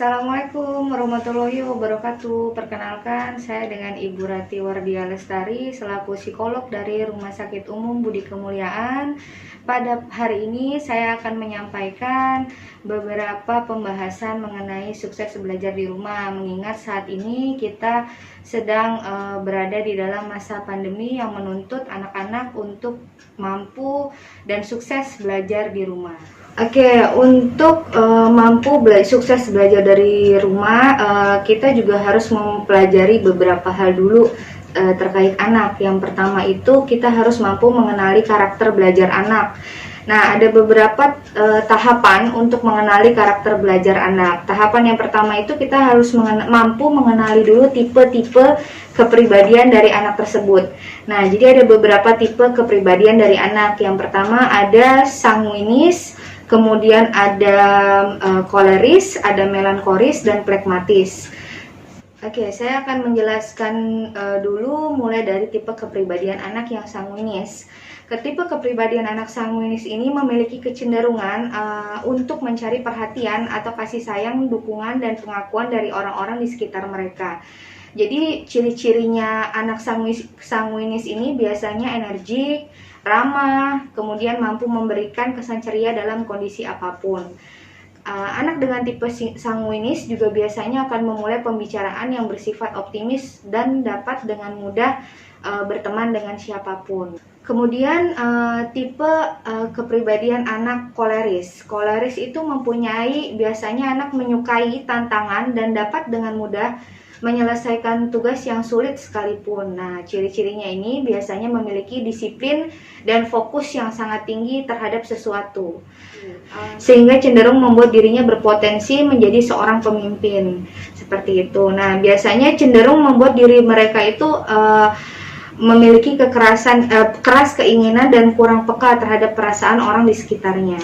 Assalamualaikum warahmatullahi wabarakatuh. Perkenalkan, saya dengan Ibu Rati Wardia Lestari selaku psikolog dari Rumah Sakit Umum Budi Kemuliaan. Pada hari ini saya akan menyampaikan beberapa pembahasan mengenai sukses belajar di rumah. Mengingat saat ini kita sedang berada di dalam masa pandemi yang menuntut anak-anak untuk mampu dan sukses belajar di rumah. Oke, untuk sukses belajar dari rumah, kita juga harus mempelajari beberapa hal dulu terkait anak. Yang pertama itu kita harus mampu mengenali karakter belajar anak. Nah, ada beberapa tahapan untuk mengenali karakter belajar anak. Tahapan yang pertama itu kita harus mampu mengenali dulu tipe-tipe kepribadian dari anak tersebut. Nah, jadi ada beberapa tipe kepribadian dari anak. Yang pertama ada sanguinis, kemudian ada koleris, ada melankolis, dan plekmatis. Oke, saya akan menjelaskan dulu mulai dari tipe kepribadian anak yang sanguinis. Tipe kepribadian anak sanguinis ini memiliki kecenderungan untuk mencari perhatian atau kasih sayang, dukungan, dan pengakuan dari orang-orang di sekitar mereka. Jadi ciri-cirinya anak sanguinis ini biasanya energik, ramah, kemudian mampu memberikan kesan ceria dalam kondisi apapun. Anak dengan tipe sanguinis juga biasanya akan memulai pembicaraan yang bersifat optimis dan dapat dengan mudah berteman dengan siapapun. Kemudian tipe kepribadian anak koleris. Koleris itu biasanya anak menyukai tantangan dan dapat dengan mudah menyelesaikan tugas yang sulit sekalipun. Nah, ciri-cirinya ini biasanya memiliki disiplin dan fokus yang sangat tinggi terhadap sesuatu, sehingga cenderung membuat dirinya berpotensi menjadi seorang pemimpin. Seperti itu. Nah, biasanya cenderung membuat diri mereka itu memiliki keras keinginan dan kurang peka terhadap perasaan orang di sekitarnya.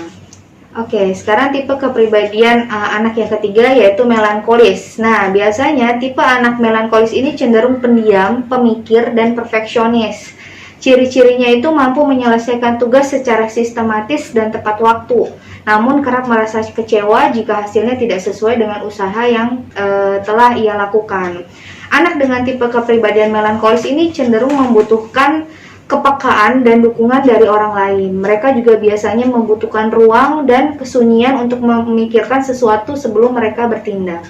Oke, sekarang tipe kepribadian anak yang ketiga yaitu melankolis. Nah, biasanya tipe anak melankolis ini cenderung pendiam, pemikir, dan perfeksionis. Ciri-cirinya itu mampu menyelesaikan tugas secara sistematis dan tepat waktu, namun kerap merasa kecewa jika hasilnya tidak sesuai dengan usaha yang telah ia lakukan. Anak dengan tipe kepribadian melankolis ini cenderung membutuhkan kepekaan dan dukungan dari orang lain. Mereka juga biasanya membutuhkan ruang dan kesunyian untuk memikirkan sesuatu sebelum mereka bertindak.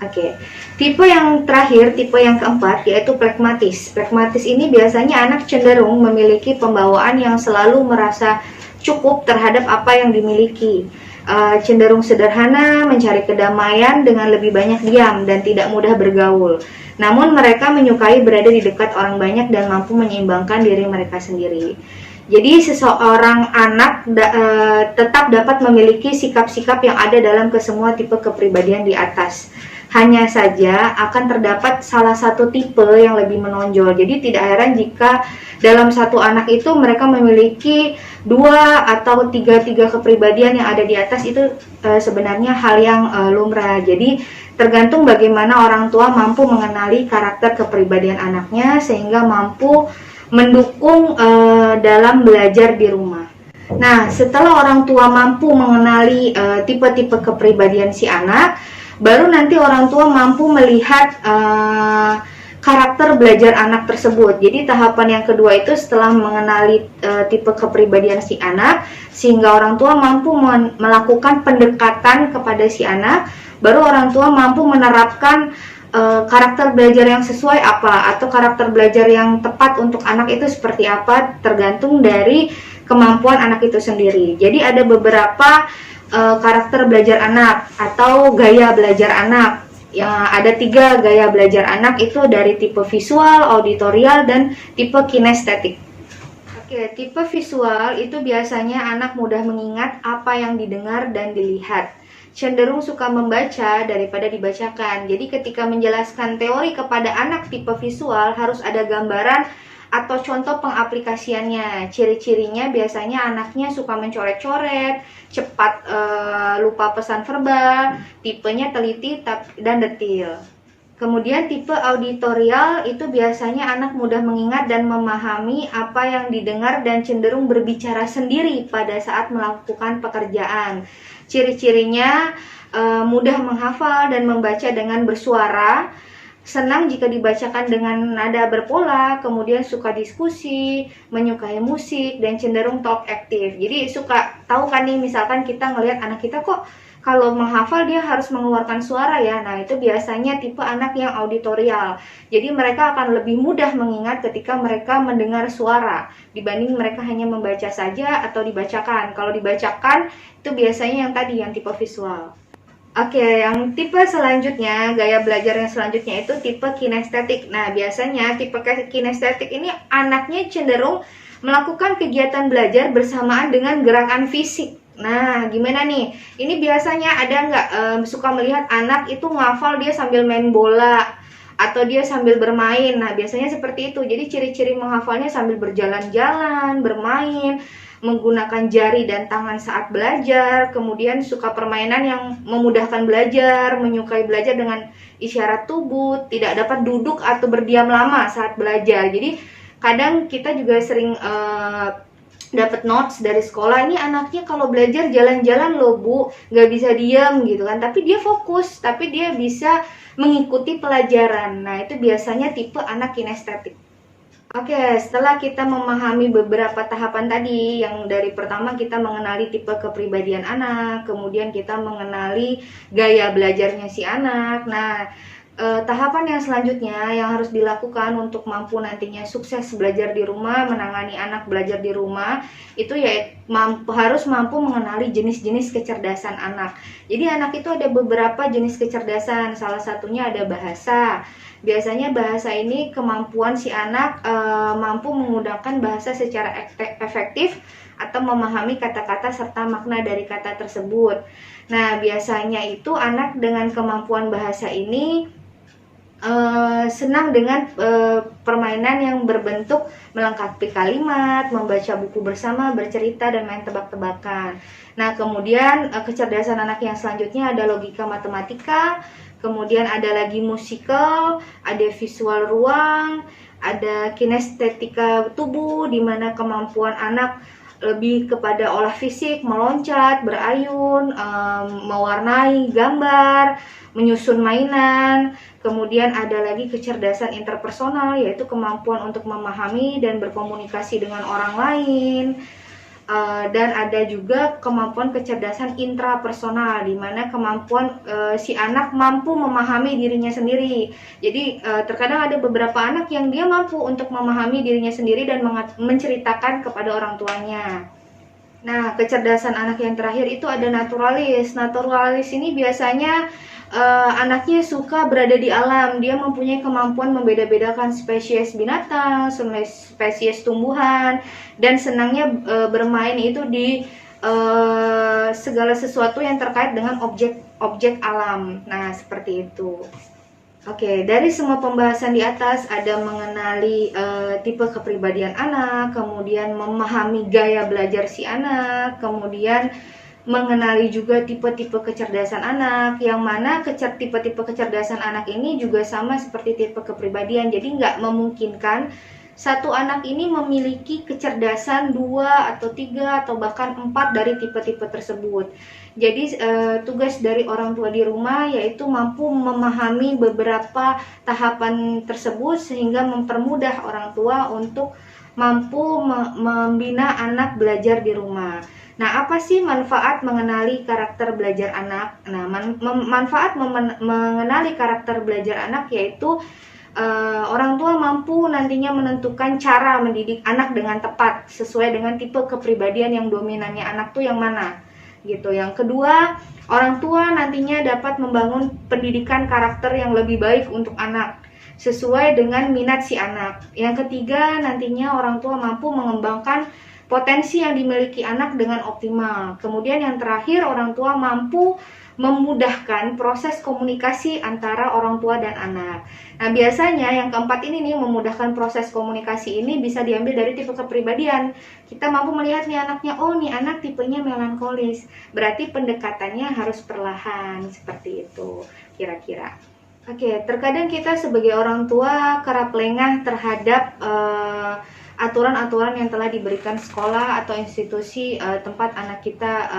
Oke. Tipe yang terakhir, tipe yang keempat, yaitu plekmatis. Plekmatis ini biasanya anak cenderung memiliki pembawaan yang selalu merasa cukup terhadap apa yang dimiliki. Cenderung sederhana, mencari kedamaian dengan lebih banyak diam dan tidak mudah bergaul. Namun mereka menyukai berada di dekat orang banyak dan mampu menyeimbangkan diri mereka sendiri. Jadi seseorang anak tetap dapat memiliki sikap-sikap yang ada dalam kesemua tipe kepribadian di atas. Hanya saja akan terdapat salah satu tipe yang lebih menonjol. Jadi tidak heran jika dalam satu anak itu mereka memiliki 2 atau 3 kepribadian yang ada di atas. Itu sebenarnya hal yang lumrah. Jadi tergantung bagaimana orang tua mampu mengenali karakter kepribadian anaknya sehingga mampu mendukung dalam belajar di rumah. Nah, setelah orang tua mampu mengenali tipe-tipe kepribadian si anak, baru nanti orang tua mampu melihat karakter belajar anak tersebut. Jadi tahapan yang kedua itu setelah mengenali tipe kepribadian si anak, sehingga orang tua mampu melakukan pendekatan kepada si anak, baru orang tua mampu menerapkan karakter belajar yang sesuai apa, atau karakter belajar yang tepat untuk anak itu seperti apa, tergantung dari kemampuan anak itu sendiri. Jadi ada beberapa karakter belajar anak atau gaya belajar anak. Yang ada 3 gaya belajar anak itu dari tipe visual, auditorial, dan tipe kinestetik. Oke, tipe visual itu biasanya anak mudah mengingat apa yang didengar dan dilihat. Cenderung suka membaca daripada dibacakan. Jadi ketika menjelaskan teori kepada anak tipe visual harus ada gambaran atau contoh pengaplikasiannya. Ciri-cirinya biasanya anaknya suka mencoret-coret, cepat lupa pesan verbal, tipenya teliti dan detil. Kemudian tipe auditorial itu biasanya anak mudah mengingat dan memahami apa yang didengar dan cenderung berbicara sendiri pada saat melakukan pekerjaan. Ciri-cirinya mudah menghafal dan membaca dengan bersuara, senang jika dibacakan dengan nada berpola, kemudian suka diskusi, menyukai musik, dan cenderung talk aktif. Jadi suka tahu kan nih, misalkan kita ngelihat anak kita kok kalau menghafal dia harus mengeluarkan suara ya. Nah, itu biasanya tipe anak yang auditorial. Jadi mereka akan lebih mudah mengingat ketika mereka mendengar suara dibanding mereka hanya membaca saja atau dibacakan. Kalau dibacakan itu biasanya yang tadi, yang tipe visual. Oke, yang tipe selanjutnya, gaya belajar yang selanjutnya itu tipe kinestetik. Nah, biasanya tipe kinestetik ini anaknya cenderung melakukan kegiatan belajar bersamaan dengan gerakan fisik. Nah, gimana nih? Ini biasanya ada nggak suka melihat anak itu ngafal dia sambil main bola atau dia sambil bermain. Nah, biasanya seperti itu. Jadi ciri-ciri menghafalnya sambil berjalan-jalan, bermain, menggunakan jari dan tangan saat belajar, kemudian suka permainan yang memudahkan belajar, menyukai belajar dengan isyarat tubuh, tidak dapat duduk atau berdiam lama saat belajar. Jadi kadang kita juga sering dapat notes dari sekolah, ini anaknya kalau belajar jalan-jalan loh bu, nggak bisa diam gitu kan, tapi dia fokus, tapi dia bisa mengikuti pelajaran. Nah, itu biasanya tipe anak kinestetik. Oke, setelah kita memahami beberapa tahapan tadi, yang dari pertama kita mengenali tipe kepribadian anak, kemudian kita mengenali gaya belajarnya si anak. Nah, tahapan yang selanjutnya yang harus dilakukan untuk mampu nantinya sukses belajar di rumah, menangani anak belajar di rumah, itu ya harus mampu mengenali jenis-jenis kecerdasan anak. Jadi anak itu ada beberapa jenis kecerdasan, salah satunya ada bahasa. Biasanya bahasa ini kemampuan si anak mampu menggunakan bahasa secara efektif atau memahami kata-kata serta makna dari kata tersebut. Nah, biasanya itu anak dengan kemampuan bahasa ini senang dengan permainan yang berbentuk melengkapi kalimat, membaca buku bersama, bercerita, dan main tebak-tebakan. Nah, kemudian kecerdasan anak yang selanjutnya ada logika matematika, kemudian ada lagi musikal, ada visual ruang, ada kinestetika tubuh, di mana kemampuan anak lebih kepada olah fisik, meloncat, berayun, mewarnai gambar, menyusun mainan. Kemudian ada lagi kecerdasan interpersonal, yaitu kemampuan untuk memahami dan berkomunikasi dengan orang lain. Dan ada juga kemampuan kecerdasan intrapersonal, di mana kemampuan si anak mampu memahami dirinya sendiri. Jadi terkadang ada beberapa anak yang dia mampu untuk memahami dirinya sendiri dan menceritakan kepada orang tuanya. Nah, kecerdasan anak yang terakhir itu ada naturalis. Naturalis ini biasanya anaknya suka berada di alam. Dia mempunyai kemampuan membeda-bedakan spesies binatang, spesies tumbuhan, dan senangnya bermain itu di segala sesuatu yang terkait dengan objek alam. Nah, seperti itu. Oke, dari semua pembahasan di atas ada mengenali tipe kepribadian anak, kemudian memahami gaya belajar si anak, kemudian mengenali juga tipe-tipe kecerdasan anak, yang mana tipe-tipe kecerdasan anak ini juga sama seperti tipe kepribadian. Jadi nggak memungkinkan satu anak ini memiliki kecerdasan 2 atau 3 atau bahkan 4 dari tipe-tipe tersebut. Jadi tugas dari orang tua di rumah yaitu mampu memahami beberapa tahapan tersebut sehingga mempermudah orang tua untuk mampu membina anak belajar di rumah. Nah, apa sih manfaat mengenali karakter belajar anak? Nah, manfaat mengenali karakter belajar anak yaitu orang tua mampu nantinya menentukan cara mendidik anak dengan tepat sesuai dengan tipe kepribadian yang dominannya anak tuh yang mana gitu. Yang kedua, orang tua nantinya dapat membangun pendidikan karakter yang lebih baik untuk anak sesuai dengan minat si anak. Yang ketiga, nantinya orang tua mampu mengembangkan potensi yang dimiliki anak dengan optimal. Kemudian yang terakhir, orang tua mampu memudahkan proses komunikasi antara orang tua dan anak. Nah, biasanya yang keempat ini nih, memudahkan proses komunikasi ini bisa diambil dari tipe kepribadian. Kita mampu melihat nih anaknya, oh nih anak tipenya melankolis, berarti pendekatannya harus perlahan, seperti itu kira-kira. Oke, terkadang kita sebagai orang tua kerap lengah terhadap aturan-aturan yang telah diberikan sekolah atau institusi tempat anak kita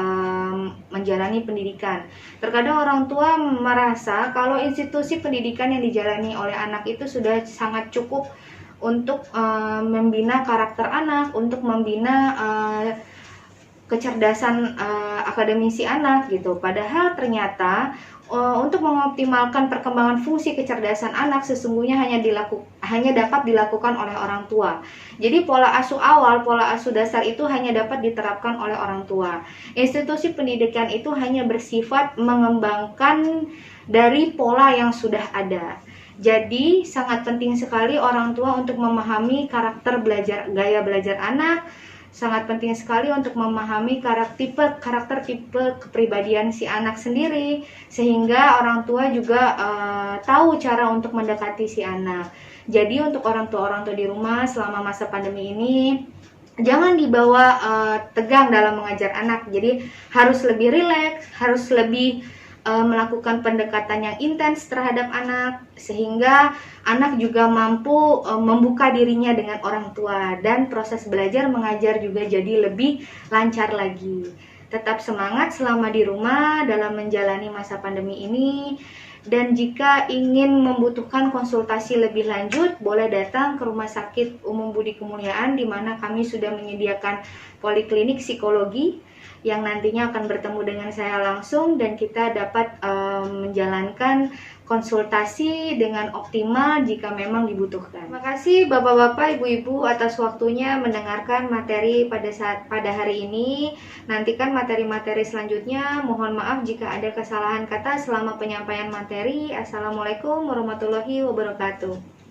menjalani pendidikan. Terkadang orang tua merasa kalau institusi pendidikan yang dijalani oleh anak itu sudah sangat cukup untuk membina karakter anak, untuk membina kecerdasan akademisi anak gitu. Padahal ternyata untuk mengoptimalkan perkembangan fungsi kecerdasan anak sesungguhnya hanya dapat dilakukan oleh orang tua. Jadi pola asuh awal, pola asuh dasar itu hanya dapat diterapkan oleh orang tua. Institusi pendidikan itu hanya bersifat mengembangkan dari pola yang sudah ada. Jadi sangat penting sekali orang tua untuk memahami gaya belajar anak. Sangat penting sekali untuk memahami karakter tipe kepribadian si anak sendiri, sehingga orang tua juga tahu cara untuk mendekati si anak. Jadi untuk orang tua di rumah selama masa pandemi ini, jangan dibawa tegang dalam mengajar anak. Jadi harus lebih rileks, harus lebih melakukan pendekatan yang intens terhadap anak, sehingga anak juga mampu membuka dirinya dengan orang tua, dan proses belajar mengajar juga jadi lebih lancar lagi. Tetap semangat selama di rumah dalam menjalani masa pandemi ini. Dan jika ingin membutuhkan konsultasi lebih lanjut, boleh datang ke Rumah Sakit Umum Budi Kemuliaan, di mana kami sudah menyediakan poliklinik psikologi yang nantinya akan bertemu dengan saya langsung, dan kita dapat menjalankan konsultasi dengan optimal jika memang dibutuhkan. Terima kasih Bapak-bapak, Ibu-ibu atas waktunya mendengarkan materi pada hari ini. Nantikan materi-materi selanjutnya. Mohon maaf jika ada kesalahan kata selama penyampaian materi. Assalamualaikum warahmatullahi wabarakatuh.